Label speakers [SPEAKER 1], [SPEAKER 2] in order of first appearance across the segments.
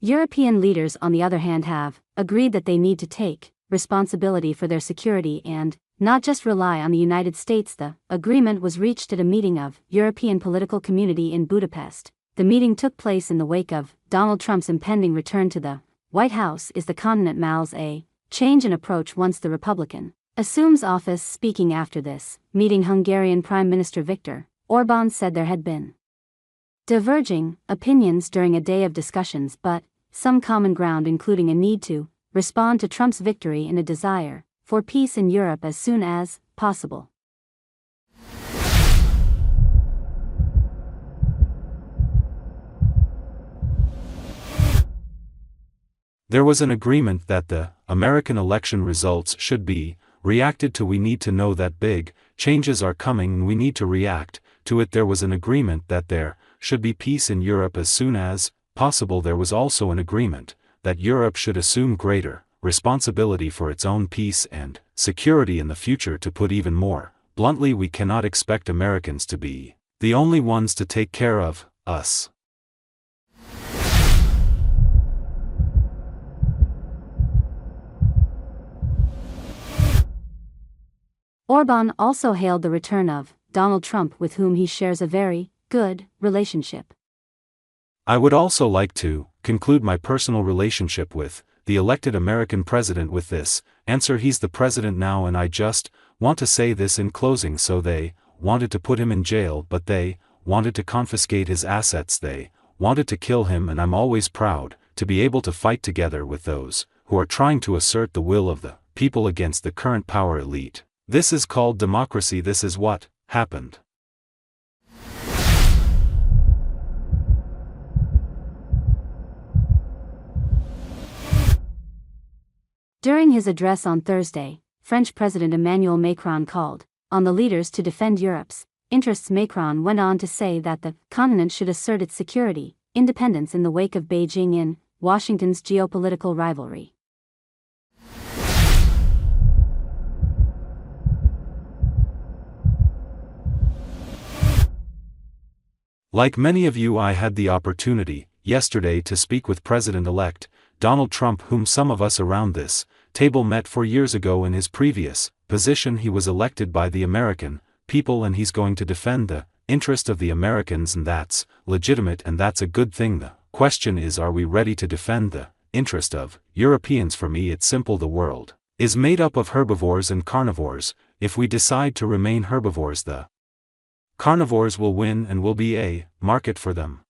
[SPEAKER 1] European leaders, on the other hand, have agreed that they need to take responsibility for their security and not just rely on the United States. The agreement was reached at a meeting of European political community in Budapest. The meeting took place in the wake of Donald Trump's impending return to the White House. Is the continent mouths a change in approach once the Republican assumes office? Speaking after this meeting, Hungarian Prime Minister Viktor Orbán said there had been diverging opinions during a day of discussions, but some common ground, including a need to respond to Trump's victory and a desire for peace in Europe as soon as possible.
[SPEAKER 2] There was an agreement that the American election results should be reacted to. We need to know that big changes are coming and we need to react to it. There was an agreement that there should be peace in Europe as soon as possible. There was also an agreement that Europe should assume greater responsibility for its own peace and security in the future. To put even more bluntly, we cannot expect Americans to be the only ones to take care of us.
[SPEAKER 1] Orbán also hailed the return of Donald Trump, with whom he shares a very good relationship.
[SPEAKER 2] I would also like to conclude my personal relationship with the elected American president with this answer. He's the president now, and I just want to say this in closing. So they wanted to put him in jail, but they wanted to confiscate his assets. They wanted to kill him, and I'm always proud to be able to fight together with those who are trying to assert the will of the people against the current power elite. This is called democracy. This is what happened.
[SPEAKER 1] During his address on Thursday, French President Emmanuel Macron called on the leaders to defend Europe's interests. Macron went on to say that the continent should assert its security, independence in the wake of Beijing and Washington's geopolitical rivalry.
[SPEAKER 2] Like many of you, I had the opportunity yesterday to speak with President-elect Donald Trump, whom some of us around this table met 4 years ago. In his previous position, he was elected by the American people, and he's going to defend the interest of the Americans, and that's legitimate and that's a good thing. The question is, are we ready to defend the interest of Europeans? For me, it's simple. The world is made up of herbivores and carnivores. If we decide to remain herbivores, the carnivores will win and will be a market for them.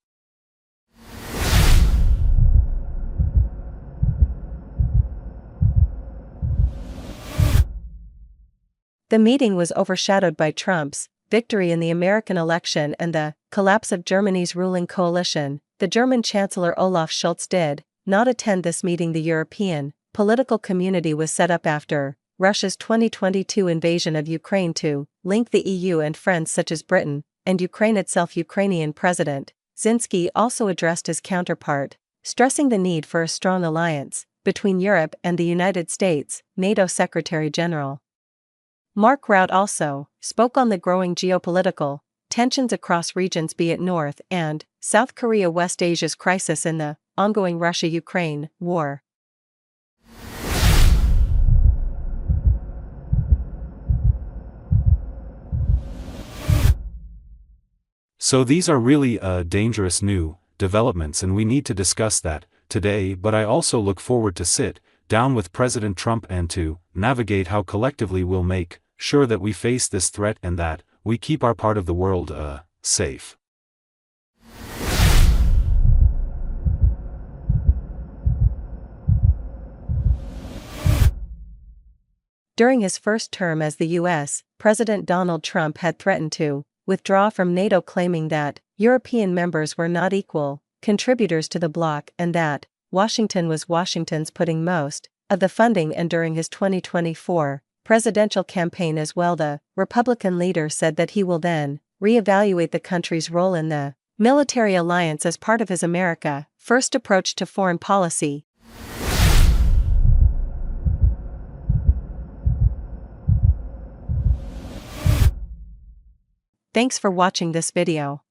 [SPEAKER 3] The meeting was overshadowed by Trump's victory in the American election and the collapse of Germany's ruling coalition. The German Chancellor Olaf Scholz did not attend this meeting. The European political community was set up after Russia's 2022 invasion of Ukraine to link the EU and friends such as Britain and Ukraine itself. Ukrainian President Zelensky also addressed his counterpart, stressing the need for a strong alliance between Europe and the United States. NATO Secretary General Mark Rutte also spoke on the growing geopolitical tensions across regions, be it North and South Korea, West Asia's crisis, and the ongoing Russia-Ukraine war.
[SPEAKER 2] So these are really dangerous new developments, and we need to discuss that today. But I also look forward to sit down with President Trump and to navigate how collectively we'll make sure that we face this threat and that we keep our part of the world safe.
[SPEAKER 3] During his first term as the U.S. President, Donald Trump had threatened to withdraw from NATO, claiming that European members were not equal contributors to the bloc and that Washington's putting most of the funding. And during his 2024 presidential campaign as well, the Republican leader said that he will then reevaluate the country's role in the military alliance as part of his America First approach to foreign policy. Thanks for watching this video.